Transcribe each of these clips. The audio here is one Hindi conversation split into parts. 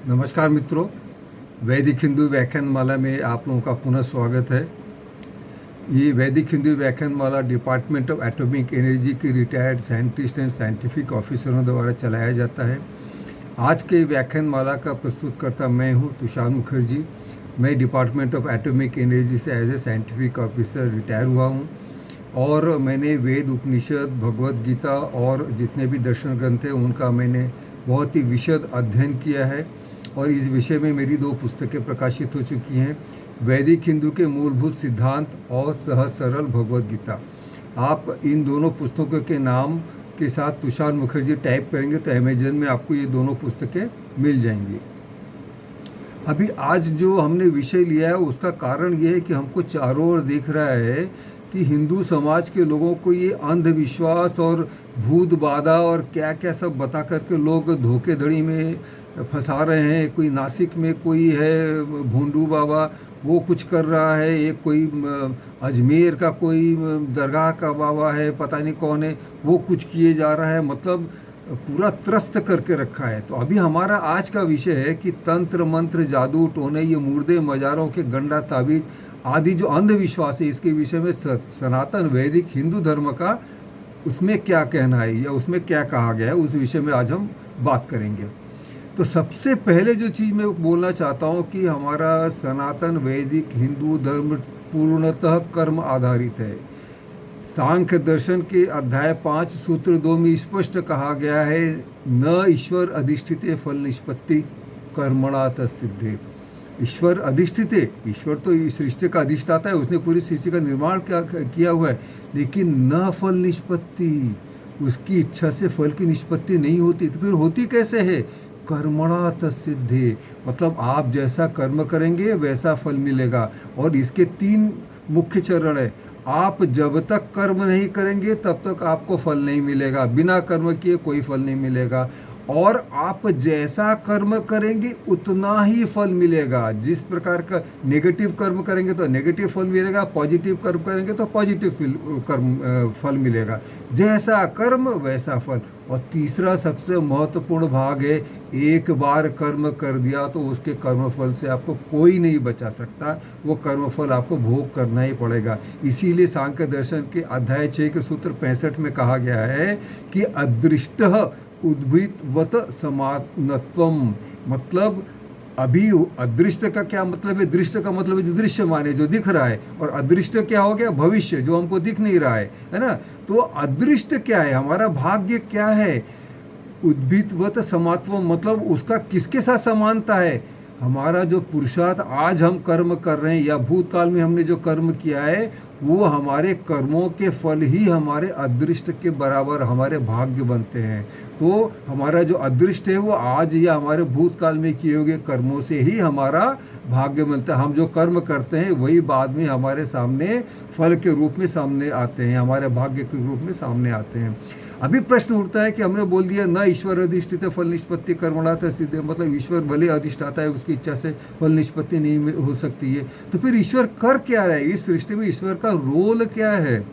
नमस्कार मित्रों, वैदिक हिंदू व्याख्यानमाला में आप लोगों का पुनः स्वागत है। ये वैदिक हिंदू व्याख्यानमाला डिपार्टमेंट ऑफ एटॉमिक एनर्जी के रिटायर्ड साइंटिस्ट एंड साइंटिफिक ऑफिसरों द्वारा चलाया जाता है। आज के व्याख्यानमाला का प्रस्तुतकर्ता मैं हूँ तुषार मुखर्जी। मैं डिपार्टमेंट ऑफ एटॉमिक एनर्जी से as a scientific officer retire हुआ हूँ और मैंने वेद, उपनिषद, भगवद गीता और जितने भी दर्शन ग्रंथ हैं उनका मैंने बहुत ही विशद अध्ययन किया है और इस विषय में मेरी 2 पुस्तकें प्रकाशित हो चुकी हैं, वैदिक हिंदू के मूलभूत सिद्धांत और सहज सरल भगवद गीता। आप इन दोनों पुस्तकों के नाम के साथ तुषार मुखर्जी टाइप करेंगे तो अमेजन में आपको ये दोनों पुस्तकें मिल जाएंगी। अभी आज जो हमने विषय लिया है उसका कारण ये है कि हमको चारों ओर दिख रहा है कि हिंदू समाज के लोगों को ये अंधविश्वास और भूत बाधा और क्या क्या सब बता करके लोग धोखेधड़ी में फंसा रहे हैं। कोई नासिक में कोई है भोंडू बाबा, वो कुछ कर रहा है, एक कोई अजमेर का कोई दरगाह का बाबा है, पता नहीं कौन है, वो कुछ किए जा रहा है, मतलब पूरा त्रस्त करके रखा है। तो अभी हमारा आज का विषय है कि तंत्र मंत्र, जादू टोने, ये मुर्दे मज़ारों के गंडा ताबीज आदि जो अंधविश्वास है, इसके विषय में सनातन वैदिक हिंदू धर्म का उसमें क्या कहना है या उसमें क्या कहा गया है, उस विषय में आज हम बात करेंगे। तो सबसे पहले जो चीज़ मैं बोलना चाहता हूँ कि हमारा सनातन वैदिक हिंदू धर्म पूर्णतः कर्म आधारित है। सांख्य दर्शन के अध्याय 5 सूत्र 2 में स्पष्ट कहा गया है, न ईश्वर अधिष्ठित फल निष्पत्ति कर्मणा तत्सिद्धे। ईश्वर अधिष्ठित है, ईश्वर तो इस सृष्टि का अधिष्ठाता है, उसने पूरी सृष्टि का निर्माण किया हुआ है, लेकिन न फल निष्पत्ति, उसकी इच्छा से फल की निष्पत्ति नहीं होती। तो फिर होती कैसे है? कर्मणा तत्सिद्धे, मतलब आप जैसा कर्म करेंगे वैसा फल मिलेगा। और इसके 3 मुख्य चरण है। आप जब तक कर्म नहीं करेंगे तब तक आपको फल नहीं मिलेगा, बिना कर्म किए कोई फल नहीं मिलेगा। और आप जैसा कर्म करेंगे उतना ही फल मिलेगा। जिस प्रकार का नेगेटिव कर्म करेंगे तो नेगेटिव फल मिलेगा, पॉजिटिव कर्म करेंगे तो पॉजिटिव फल मिलेगा। जैसा कर्म वैसा फल। और तीसरा सबसे महत्वपूर्ण भाग है, एक बार कर्म कर दिया तो उसके कर्मफल से आपको कोई नहीं बचा सकता, वो कर्मफल आपको भोग करना ही पड़ेगा। इसीलिए सांख्य दर्शन के अध्याय 6 के सूत्र 65 में कहा गया है कि अदृष्ट उद्भितवत समानत्वम, मतलब अभी अदृष्ट का क्या मतलब है? दृष्ट का मतलब है जो दृश्य माने, जो दिख रहा है, और अदृष्ट क्या हो गया? भविष्य, जो हमको दिख नहीं रहा है ना। तो अदृष्ट क्या है? हमारा भाग्य क्या है? उद्भितवत समात्वम, मतलब उसका किसके साथ समानता है? हमारा जो पुरुषार्थ आज हम कर्म कर रहे हैं या भूतकाल में हमने जो कर्म किया है, वो हमारे कर्मों के फल ही हमारे अदृष्ट के बराबर हमारे भाग्य बनते हैं। तो हमारा जो अदृष्ट है वो आज या हमारे भूतकाल में किए हुए कर्मों से ही हमारा भाग्य मिलता है। हम जो कर्म करते हैं वही बाद में हमारे सामने फल के रूप में सामने आते हैं, हमारे भाग्य के रूप में सामने आते हैं। अभी प्रश्न उठता है कि हमने बोल दिया न ईश्वर अधिष्ठित है फल निष्पत्ति कर्मणा तत्सिद्धे, मतलब ईश्वर भले अधिष्ठाता है, उसकी इच्छा से फल निष्पत्ति नहीं हो सकती है। तो फिर ईश्वर कर क्या रहा है? इस सृष्टि में ईश्वर का रोल क्या है?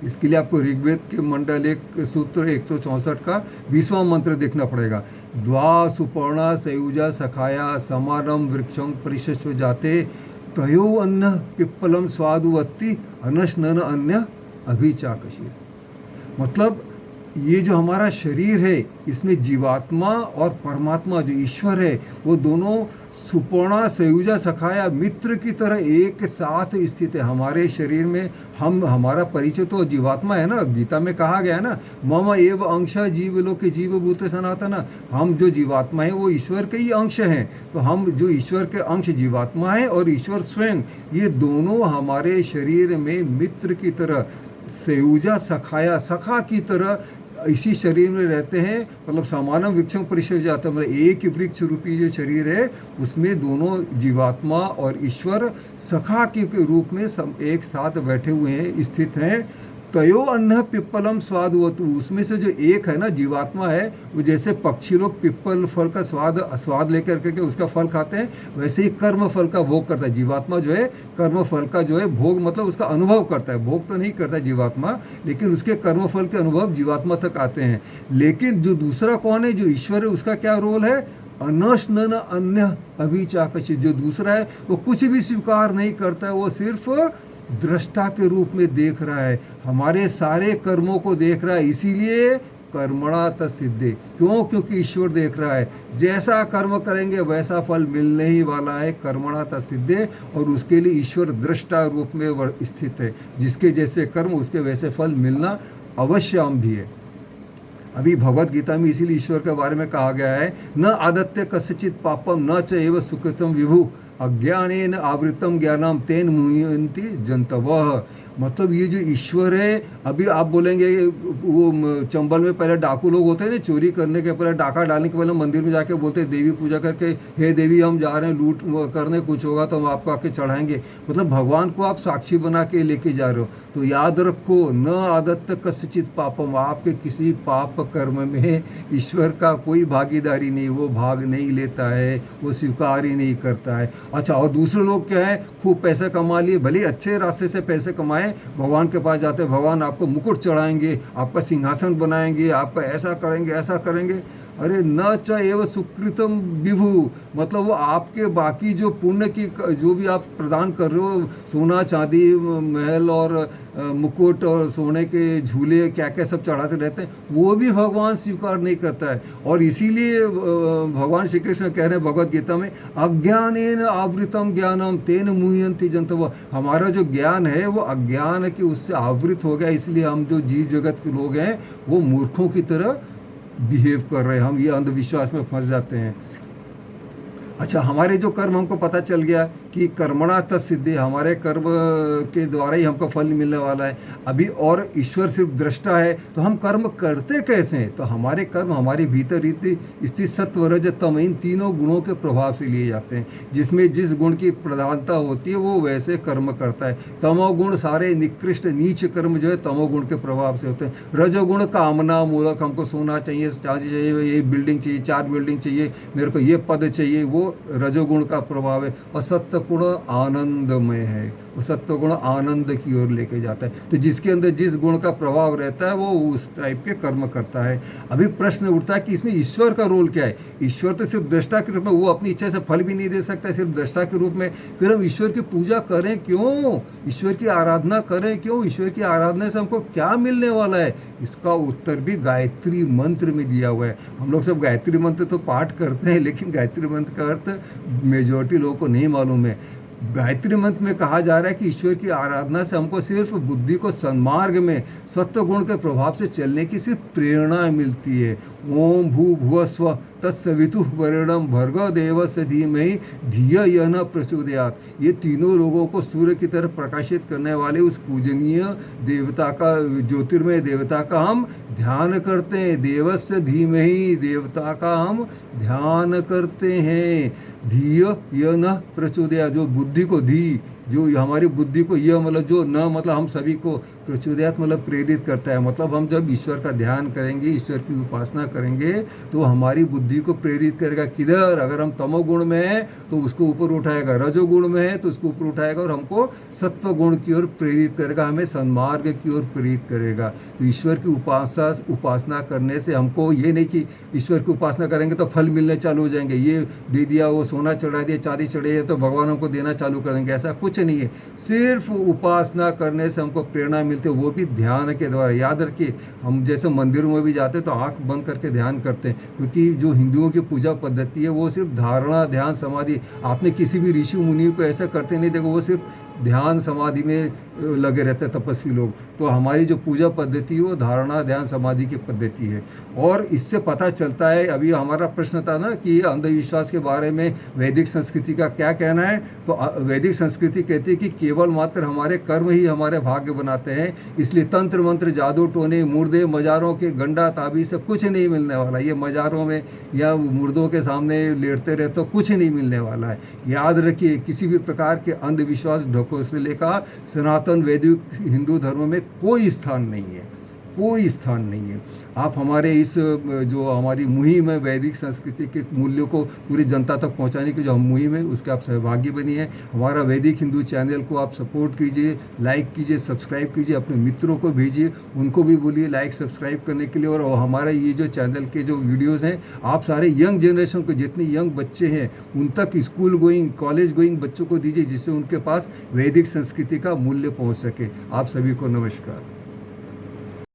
इसके लिए आपको ऋग्वेद के मंडल 1 सूत्र 164 का 20वां मंत्र देखना पड़ेगा। द्वा सुपर्णा सयुजा सखाया समानम वृक्षम परिशस्व जाते तयो अन्न पिप्पलम स्वादुवत्ति अनशनन अन्य अभिचाकशी। मतलब ये जो हमारा शरीर है, इसमें जीवात्मा और परमात्मा जो ईश्वर है, वो दोनों सुपर्णा सयुजा सखाया मित्र की तरह एक साथ स्थित है हमारे शरीर में। हमारा परिचय तो जीवात्मा है ना, गीता में कहा गया है ना, मम एव अंश जीवलोके जीवभूत सनातन। हम जो जीवात्मा है वो ईश्वर के ही अंश हैं। तो हम जो ईश्वर के अंश जीवात्मा है और ईश्वर स्वयं, ये दोनों हमारे शरीर में मित्र की तरह, सयुजा सखाया, सखा की तरह इसी शरीर में रहते हैं। मतलब समानम वृक्षम परिशस्व जाता, मतलब एक ही वृक्ष रूपी जो शरीर है उसमें दोनों जीवात्मा और ईश्वर सखा के रूप में एक साथ बैठे हुए हैं, स्थित हैं। तयो अन्न पिप्पलम स्वादवतु, उसमें से जो एक है ना जीवात्मा है, वो जैसे पक्षी लोग पिप्पल फल का स्वाद लेकर के उसका फल खाते हैं, वैसे ही कर्म फल का भोग करता है जीवात्मा। जो है कर्म फल का जो है भोग, मतलब उसका अनुभव करता है, भोग तो नहीं करता जीवात्मा, लेकिन उसके कर्म फल के अनुभव जीवात्मा तक आते हैं। लेकिन जो दूसरा कौन है, जो ईश्वर है, उसका क्या रोल है? अनशन अन्य अभिचाकशी, जो दूसरा है वो कुछ भी स्वीकार नहीं करता है, वो सिर्फ दृष्टा के रूप में देख रहा है, हमारे सारे कर्मों को देख रहा है। इसीलिए कर्मणा तत्सिद्धे, क्यों? क्योंकि ईश्वर देख रहा है, जैसा कर्म करेंगे वैसा फल मिलने ही वाला है, कर्मणा तत्सिद्धे। और उसके लिए ईश्वर दृष्टा रूप में स्थित है, जिसके जैसे कर्म उसके वैसे फल मिलना अवश्यम भी है। अभी भगवत गीता में इसीलिए ईश्वर के बारे में कहा गया है, न आदत्य कस्यचित पापम न च एव सुकृतम विभु अज्ञानेन आवृतम ज्ञानम तेन मुह्यन्ति जंतवः। मतलब ये जो ईश्वर है, अभी आप बोलेंगे वो चंबल में पहले डाकू लोग होते हैं ना, चोरी करने के पहले, डाका डालने के पहले मंदिर में जाके बोलते हैं देवी पूजा करके, हे देवी हम जा रहे हैं लूट करने, कुछ होगा तो हम आपको आके चढ़ाएंगे। मतलब भगवान को आप साक्षी बना के लेके जा रहे हो। तो याद रखो, न आदत्त कस्यचित पापम, आपके किसी पाप कर्म में ईश्वर का कोई भागीदारी नहीं, वो भाग नहीं लेता है, वो स्वीकार ही नहीं करता है। अच्छा, और दूसरे लोग क्या है, खूब पैसे कमा लिए, भले अच्छे रास्ते से पैसे कमाए, भगवान के पास जाते हैं, भगवान आपको मुकुट चढ़ाएंगे, आपका सिंहासन बनाएंगे, आपका ऐसा करेंगे ऐसा करेंगे। अरे न च एव सुकृतम विभु, मतलब वो आपके बाकी जो पुण्य की जो भी आप प्रदान कर रहे हो, सोना चांदी महल और मुकुट और सोने के झूले क्या क्या सब चढ़ाते रहते हैं, वो भी भगवान स्वीकार नहीं करता है। और इसीलिए भगवान श्री कृष्ण कह रहे हैं भगवत गीता में, अज्ञानेन आवृतम ज्ञानम तेन मुह्यन्ति जंतवः। हमारा जो ज्ञान है वो अज्ञान के उससे आवृत हो गया, इसलिए हम जो जीव जगत के लोग हैं वो मूर्खों की तरह बिहेव कर रहे हैं, हम ये अंधविश्वास में फंस जाते हैं। अच्छा, हमारे जो कर्म हमको पता चल गया कि कर्मणा तत्सिद्धि, हमारे कर्म के द्वारा ही हमको फल मिलने वाला है। अभी और ईश्वर सिर्फ दृष्टा है, तो हम कर्म करते कैसे हैं? तो हमारे कर्म हमारे भीतर स्थित सत्व रज तम, इन तीनों गुणों के प्रभाव से लिए जाते हैं। जिसमें जिस गुण की प्रधानता होती है वो वैसे कर्म करता है। तमोगुण सारे निकृष्ट नीच कर्म जो है तमोगुण के प्रभाव से होते हैं। रजोगुण कामना मूलक, हमको सोना चाहिए, चांदी चाहिए, ये बिल्डिंग चाहिए, 4 बिल्डिंग चाहिए, मेरे को ये पद चाहिए, वो रजोगुण का प्रभाव है। और सत्य गुण आनंदमय है, वो सत्व गुण आनंद की ओर लेके जाता है। तो जिसके अंदर जिस गुण का प्रभाव रहता है वो उस टाइप के कर्म करता है। अभी प्रश्न उठता है कि इसमें ईश्वर का रोल क्या है? ईश्वर तो सिर्फ दृष्टा के रूप में, वो अपनी इच्छा से फल भी नहीं दे सकता, सिर्फ दृष्टा के रूप में। फिर हम ईश्वर की पूजा करें क्यों? ईश्वर की आराधना करें क्यों? ईश्वर की आराधना से हमको क्या मिलने वाला है? इसका उत्तर भी गायत्री मंत्र में दिया हुआ है। हम लोग सब गायत्री मंत्र तो पाठ करते हैं, लेकिन गायत्री मंत्र का अर्थ मेजॉरिटी लोगों को नहीं मालूम है। गायत्री मंत्र में कहा जा रहा है कि ईश्वर की आराधना से हमको सिर्फ बुद्धि को सन्मार्ग में सत्व गुण के प्रभाव से चलने की सिर्फ प्रेरणा मिलती है। ओम भू भुव स्व तत्सवितुः वरेण्यं भर्गो देवस्य धीमहि धिया यः न प्रचोदयात्। ये तीनों लोगों को सूर्य की तरफ प्रकाशित करने वाले उस पूजनीय देवता का, ज्योतिर्मय देवता का हम ध्यान करते हैं। देवस्य धीमहि, देवता का हम ध्यान करते हैं। धिया यः न प्रचोदयात्, जो बुद्धि को, धी जो हमारी बुद्धि को, यह मतलब जो, न मतलब हम सभी को, प्रचोदयात मतलब प्रेरित करता है। मतलब हम जब ईश्वर का ध्यान करेंगे, ईश्वर की उपासना करेंगे तो हमारी बुद्धि को प्रेरित करेगा। किधर? अगर हम तमोगुण में हैं तो उसको ऊपर उठाएगा, रजोगुण में है तो उसको ऊपर उठाएगा, और हमको सत्व गुण की ओर प्रेरित करेगा, हमें सन्मार्ग की ओर प्रेरित करेगा। तो ईश्वर की उपासना करने से हमको ये नहीं कि ईश्वर की उपासना करेंगे तो फल मिलने चालू हो जाएंगे, ये दे दिया, वो सोना चढ़ा दिया, चांदी चढ़ी है तो भगवान हमको देना चालू कर देंगे, ऐसा कुछ नहीं है। सिर्फ उपासना करने से हमको प्रेरणा मिलती है, वो भी ध्यान के द्वारा। याद रखिए, हम जैसे मंदिरों में भी जाते हैं तो आंख बंद करके ध्यान करते हैं, क्योंकि जो हिंदुओं की पूजा पद्धति है वो सिर्फ धारणा, ध्यान, समाधि। आपने किसी भी ऋषि मुनि को ऐसा करते नहीं देखो, वो सिर्फ ध्यान समाधि में लगे रहते हैं तपस्वी लोग। तो हमारी जो पूजा पद्धति है वो धारणा, ध्यान, समाधि की पद्धति है। और इससे पता चलता है, अभी हमारा प्रश्न था ना कि अंधविश्वास के बारे में वैदिक संस्कृति का क्या कहना है। तो वैदिक संस्कृति कहती है कि केवल मात्र हमारे कर्म ही हमारे भाग्य बनाते हैं, इसलिए तंत्र मंत्र, जादू टोने, मुर्दे, मज़ारों के गंडा ताबीज़ से कुछ नहीं मिलने वाला। ये मज़ारों में या मुर्दों के सामने लेटते रहे तो कुछ नहीं मिलने वाला है। याद रखिए, किसी भी प्रकार के अंधविश्वास ढकोसले का सनातन वैदिक हिंदू धर्म में कोई स्थान नहीं है, कोई स्थान नहीं है। आप हमारे इस जो हमारी मुहिम है वैदिक संस्कृति के मूल्यों को पूरी जनता तक पहुंचाने की जो हम मुहिम है उसके आप सहभागी बनिए। हमारा वैदिक हिंदू चैनल को आप सपोर्ट कीजिए, लाइक कीजिए, सब्सक्राइब कीजिए, अपने मित्रों को भेजिए, उनको भी बोलिए लाइक सब्सक्राइब करने के लिए। और हमारा ये जो चैनल के जो वीडियोज़ हैं आप सारे यंग जनरेशन को, जितने यंग बच्चे हैं उन तक, स्कूल गोइंग कॉलेज गोइंग बच्चों को दीजिए, जिससे उनके पास वैदिक संस्कृति का मूल्य पहुंच सके। आप सभी को नमस्कार।